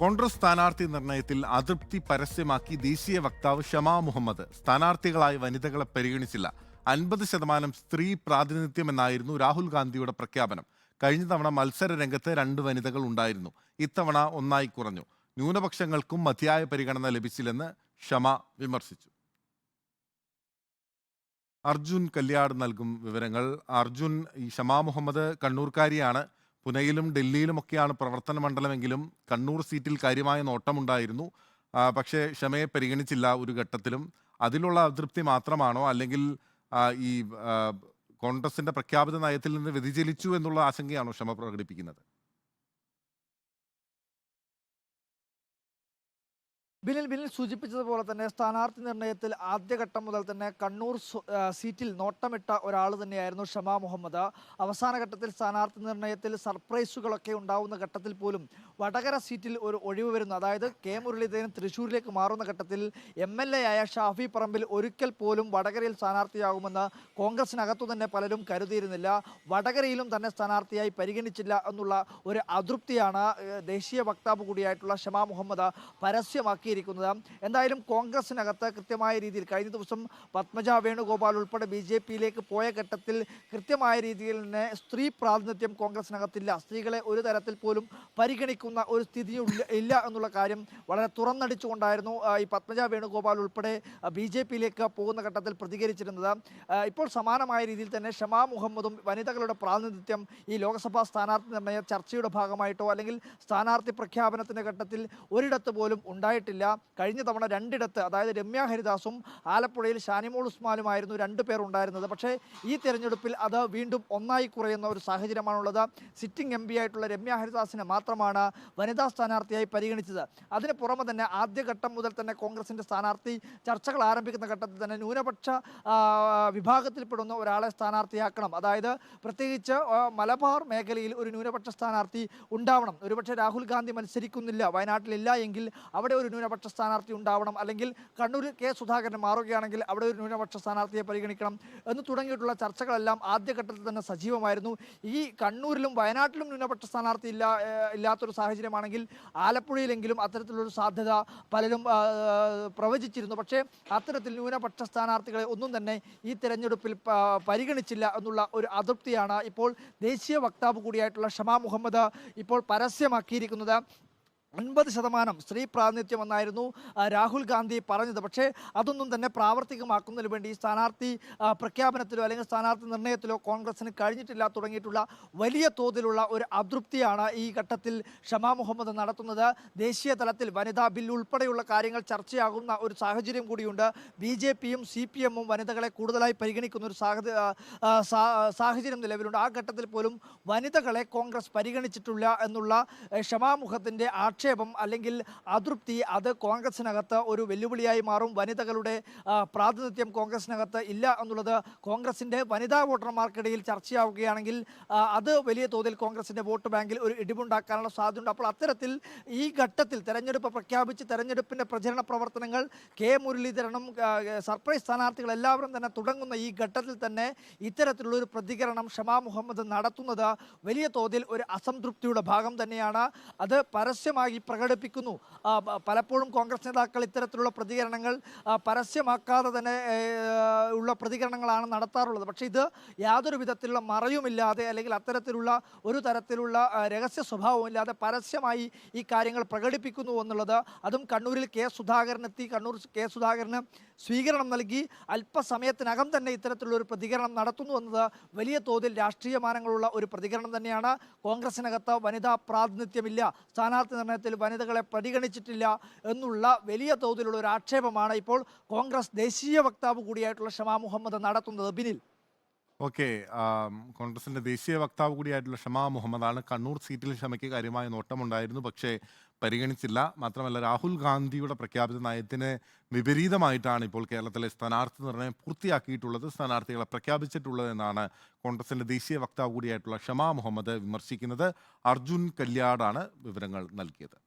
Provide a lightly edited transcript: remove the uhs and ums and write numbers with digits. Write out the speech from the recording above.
കോൺഗ്രസ് സ്ഥാനാർത്ഥി നിർണയത്തിൽ അതൃപ്തി പരസ്യമാക്കി ദേശീയ വക്താവ് ഷമാ മുഹമ്മദ്. സ്ഥാനാർത്ഥികളായി വനിതകളെ പരിഗണിച്ചില്ല. 50% സ്ത്രീ പ്രാതിനിധ്യമെന്നായിരുന്നു രാഹുൽ ഗാന്ധിയുടെ പ്രഖ്യാപനം. കഴിഞ്ഞ തവണ മത്സര രംഗത്ത് 2 വനിതകൾ ഉണ്ടായിരുന്നു. ഇത്തവണ ഒന്നായി കുറഞ്ഞു. ന്യൂനപക്ഷങ്ങൾക്കും മതിയായ പരിഗണന ലഭിച്ചില്ലെന്ന് ഷമ വിമർശിച്ചു. അർജുൻ കല്യാട് നൽകും വിവരങ്ങൾ. അർജുൻ, ഈ ഷമാ മുഹമ്മദ് കണ്ണൂർക്കാരിയാണ്. പുനെയിലും ഡൽഹിയിലുമൊക്കെയാണ് പ്രവർത്തന മണ്ഡലമെങ്കിലും കണ്ണൂർ സീറ്റിൽ കാര്യമായ നോട്ടമുണ്ടായിരുന്നു. പക്ഷേ ഷമയെ പരിഗണിച്ചില്ല ഒരു ഘട്ടത്തിലും. അതിലുള്ള അതൃപ്തി മാത്രമാണോ, അല്ലെങ്കിൽ ഈ കോൺഗ്രസിന്റെ പ്രഖ്യാപിത നയത്തിൽ നിന്ന് വ്യതിചലിച്ചു എന്നുള്ള ആശങ്കയാണോ ഷമ പ്രകടിപ്പിക്കുന്നത്? ബിനിൽ സൂചിപ്പിച്ചതുപോലെ തന്നെ സ്ഥാനാർത്ഥി നിർണയത്തിൽ ആദ്യഘട്ടം മുതൽ തന്നെ കണ്ണൂർ സീറ്റിൽ നോട്ടമിട്ട ഒരാൾ തന്നെയായിരുന്നു ഷമാ മുഹമ്മദ്. അവസാന ഘട്ടത്തിൽ സ്ഥാനാർത്ഥി നിർണയത്തിൽ സർപ്രൈസുകളൊക്കെ ഉണ്ടാവുന്ന ഘട്ടത്തിൽ പോലും വടകര സീറ്റിൽ ഒരു ഒഴിവ് വരുന്നു. അതായത് കെ മുരളീധരൻ തൃശ്ശൂരിലേക്ക് മാറുന്ന ഘട്ടത്തിൽ MLA ആയ ഷാഫി പറമ്പിൽ ഒരിക്കൽ പോലും വടകരയിൽ സ്ഥാനാർത്ഥിയാകുമെന്ന് കോൺഗ്രസിനകത്തു തന്നെ പലരും കരുതിയിരുന്നില്ല. വടകരയിലും തന്നെ സ്ഥാനാർത്ഥിയായി പരിഗണിച്ചില്ല എന്നുള്ള ഒരു അതൃപ്തിയാണ് ദേശീയ വക്താവ് കൂടിയായിട്ടുള്ള ഷമാ മുഹമ്മദ് പരസ്യമാക്കി. എന്തായാലും കോൺഗ്രസിനകത്ത് കൃത്യമായ രീതിയിൽ കഴിഞ്ഞ ദിവസം പത്മജ വേണുഗോപാൽ ഉൾപ്പെടെ BJP-യിലേക്ക് പോയ ഘട്ടത്തിൽ കൃത്യമായ രീതിയിൽ തന്നെ സ്ത്രീ പ്രാതിനിധ്യം കോൺഗ്രസിനകത്തില്ല. സ്ത്രീകളെ ഒരു തരത്തിൽ പോലും പരിഗണിക്കുന്ന ഒരു സ്ഥിതി ഇല്ല എന്നുള്ള കാര്യം വളരെ തുറന്നടിച്ചുകൊണ്ടായിരുന്നു ഈ പത്മജ വേണുഗോപാൽ ഉൾപ്പെടെ BJP-യിലേക്ക് പോകുന്ന ഘട്ടത്തിൽ പ്രതികരിച്ചിരുന്നത്. ഇപ്പോൾ സമാനമായ രീതിയിൽ തന്നെ ഷമാ മുഹമ്മദും വനിതകളുടെ പ്രാതിനിധ്യം ഈ ലോക്സഭാ സ്ഥാനാർത്ഥി നിർണയ ചർച്ചയുടെ ഭാഗമായിട്ടോ അല്ലെങ്കിൽ സ്ഥാനാർത്ഥി പ്രഖ്യാപനത്തിന്റെ ഘട്ടത്തിൽ ഒരിടത്ത് പോലും ഉണ്ടായിട്ടില്ല. കഴിഞ്ഞ തവണ 2 ഇടത്ത്, അതായത് രമ്യ ഹരിദാസും ആലപ്പുഴയിൽ ഷാനിമോൾ ഉസ്മാനുമായിരുന്നു 2 പേർ ഉണ്ടായിരുന്നത്. പക്ഷേ ഈ തെരഞ്ഞെടുപ്പിൽ അത് വീണ്ടും ഒന്നായി കുറയുന്ന ഒരു സാഹചര്യമാണുള്ളത്. സിറ്റിംഗ് MP ആയിട്ടുള്ള രമ്യ ഹരിദാസിനെ മാത്രമാണ് വനിതാ സ്ഥാനാർത്ഥിയായി പരിഗണിച്ചത്. അതിന് പുറമെ തന്നെ ആദ്യഘട്ടം മുതൽ തന്നെ കോൺഗ്രസിന്റെ സ്ഥാനാർത്ഥി ചർച്ചകൾ ആരംഭിക്കുന്ന ഘട്ടത്തിൽ തന്നെ ന്യൂനപക്ഷ വിഭാഗത്തിൽപ്പെടുന്ന ഒരാളെ സ്ഥാനാർത്ഥിയാക്കണം. അതായത് പ്രത്യേകിച്ച് മലബാർ മേഖലയിൽ ഒരു ന്യൂനപക്ഷ സ്ഥാനാർത്ഥി ഉണ്ടാവണം. ഒരുപക്ഷെ രാഹുൽ ഗാന്ധി മത്സരിക്കുന്നില്ല, വയനാട്ടിലില്ല എങ്കിൽ അവിടെ ഒരു ന്യൂനപക്ഷ സ്ഥാനാർത്ഥി ഉണ്ടാവണം. അല്ലെങ്കിൽ കണ്ണൂരിൽ K സുധാകരൻ മാറുകയാണെങ്കിൽ അവിടെ ഒരു ന്യൂനപക്ഷ സ്ഥാനാർത്ഥിയെ പരിഗണിക്കണം എന്ന് തുടങ്ങിയിട്ടുള്ള ചർച്ചകളെല്ലാം ആദ്യഘട്ടത്തിൽ തന്നെ സജീവമായിരുന്നു. ഈ കണ്ണൂരിലും വയനാട്ടിലും ന്യൂനപക്ഷ സ്ഥാനാർത്ഥി ഇല്ലാത്തൊരു സാഹചര്യമാണെങ്കിൽ ആലപ്പുഴയിലെങ്കിലും അത്തരത്തിലൊരു സാധ്യത പലരും പ്രവചിച്ചിരുന്നു. പക്ഷേ അത്തരത്തിൽ ന്യൂനപക്ഷ സ്ഥാനാർത്ഥികളെ ഒന്നും തന്നെ ഈ തെരഞ്ഞെടുപ്പിൽ പരിഗണിച്ചില്ല എന്നുള്ള ഒരു അതൃപ്തിയാണ് ഇപ്പോൾ ദേശീയ വക്താവ് കൂടിയായിട്ടുള്ള ഷമാ മുഹമ്മദ് ഇപ്പോൾ പരസ്യമാക്കിയിരിക്കുന്നത്. 50% സ്ത്രീ പ്രാതിനിധ്യം എന്നായിരുന്നു രാഹുൽ ഗാന്ധി പറഞ്ഞത്. പക്ഷേ അതൊന്നും തന്നെ പ്രാവർത്തികമാക്കുന്നതിന് വേണ്ടി സ്ഥാനാർത്ഥി പ്രഖ്യാപനത്തിലോ അല്ലെങ്കിൽ സ്ഥാനാർത്ഥി നിർണയത്തിലോ കോൺഗ്രസിന് കഴിഞ്ഞിട്ടില്ല. തുടങ്ങിയിട്ടുള്ള വലിയ തോതിലുള്ള ഒരു അതൃപ്തിയാണ് ഈ ഘട്ടത്തിൽ ഷമാ മുഹമ്മദ് നടത്തുന്നത്. ദേശീയ തലത്തിൽ വനിതാ ബിൽ ഉൾപ്പെടെയുള്ള കാര്യങ്ങൾ ചർച്ചയാകുന്ന ഒരു സാഹചര്യം കൂടിയുണ്ട്. BJP-യും CPM-ഉം വനിതകളെ കൂടുതലായി പരിഗണിക്കുന്ന ഒരു സാഹചര്യം നിലവിലുണ്ട്. ആ ഘട്ടത്തിൽ പോലും വനിതകളെ കോൺഗ്രസ് പരിഗണിച്ചിട്ടില്ല എന്നുള്ള ഷമാ മുഹമ്മദിന്റെ ആക്ഷേപം അല്ലെങ്കിൽ അതൃപ്തി അത് കോൺഗ്രസിനകത്ത് ഒരു വെല്ലുവിളിയായി മാറും. വനിതകളുടെ പ്രാതിനിധ്യം കോൺഗ്രസിനകത്ത് ഇല്ല എന്നുള്ളത് കോൺഗ്രസിൻ്റെ വനിതാ വോട്ടർമാർക്കിടയിൽ ചർച്ചയാവുകയാണെങ്കിൽ അത് വലിയ തോതിൽ കോൺഗ്രസിൻ്റെ വോട്ട് ബാങ്കിൽ ഒരു ഇടിവുണ്ടാക്കാനുള്ള സാധ്യതയുണ്ട്. അപ്പോൾ അത്തരത്തിൽ ഈ ഘട്ടത്തിൽ തെരഞ്ഞെടുപ്പ് പ്രഖ്യാപിച്ച് തെരഞ്ഞെടുപ്പിൻ്റെ പ്രചരണ പ്രവർത്തനങ്ങൾ K മുരളീധരനും സർപ്രൈസ് സ്ഥാനാർത്ഥികൾ എല്ലാവരും തന്നെ തുടങ്ങുന്ന ഈ ഘട്ടത്തിൽ തന്നെ ഇത്തരത്തിലുള്ളൊരു പ്രതികരണം ഷമാ മുഹമ്മദ് നടത്തുന്നത് വലിയ തോതിൽ ഒരു അസംതൃപ്തിയുടെ ഭാഗം തന്നെയാണ്. അത് പരസ്യമായി പ്രകടിപ്പിക്കുന്നു. പലപ്പോഴും കോൺഗ്രസ് നേതാക്കൾ ഇത്തരത്തിലുള്ള പ്രതികരണങ്ങൾ പരസ്യമാക്കാതെ തന്നെ ഉള്ള പ്രതികരണങ്ങളാണ് നടത്താറുള്ളത്. പക്ഷേ ഇത് യാതൊരു വിധത്തിലുള്ള മറയുമില്ലാതെ അല്ലെങ്കിൽ അത്തരത്തിലുള്ള ഒരു തരത്തിലുള്ള രഹസ്യ സ്വഭാവമില്ലാതെ പരസ്യമായി ഈ കാര്യങ്ങൾ പ്രകടിപ്പിക്കുന്നു എന്നുള്ളത്, അതും കണ്ണൂരിൽ K സുധാകരൻ എത്തി, കണ്ണൂർ K സുധാകരന് സ്വീകരണം നൽകി അല്പസമയത്തിനകം തന്നെ ഇത്തരത്തിലുള്ള ഒരു പ്രതികരണം നടത്തുന്നു എന്നത് വലിയ തോതിൽ രാഷ്ട്രീയമാനങ്ങളുള്ള ഒരു പ്രതികരണം തന്നെയാണ്. കോൺഗ്രസിനകത്ത് വനിതാ പ്രാതിനിധ്യമില്ല, സ്ഥാനാർത്ഥി നിർണയത്തിൽ വനിതകളെ പരിഗണിച്ചിട്ടില്ല എന്നുള്ള വലിയ തോതിലുള്ള ഒരു ആക്ഷേപമാണ് ഇപ്പോൾ കോൺഗ്രസ് ദേശീയ വക്താവ് കൂടിയായിട്ടുള്ള ഷമാ മുഹമ്മദ് നടത്തുന്നത്. ബിനിൽ, ഓക്കെ, കോൺഗ്രസിന്റെ ദേശീയ വക്താവ് കൂടിയായിട്ടുള്ള ഷമാ മുഹമ്മദാണ്. കണ്ണൂർ സീറ്റിൽ ഷമയ്ക്ക് കാര്യമായ നോട്ടമുണ്ടായിരുന്നു, പക്ഷേ പരിഗണിച്ചില്ല. മാത്രമല്ല, രാഹുൽ ഗാന്ധിയുടെ പ്രഖ്യാപിത നയത്തിന് വിപരീതമായിട്ടാണ് ഇപ്പോൾ കേരളത്തിലെ സ്ഥാനാർത്ഥി നിർണയം പൂർത്തിയാക്കിയിട്ടുള്ളത്, സ്ഥാനാർത്ഥികളെ പ്രഖ്യാപിച്ചിട്ടുള്ളത് എന്നാണ് കോൺഗ്രസിന്റെ ദേശീയ വക്താവ് കൂടിയായിട്ടുള്ള ഷമാ മുഹമ്മദ് വിമർശിക്കുന്നത്. അർജുൻ കല്യാടാണ് വിവരങ്ങൾ നൽകിയത്.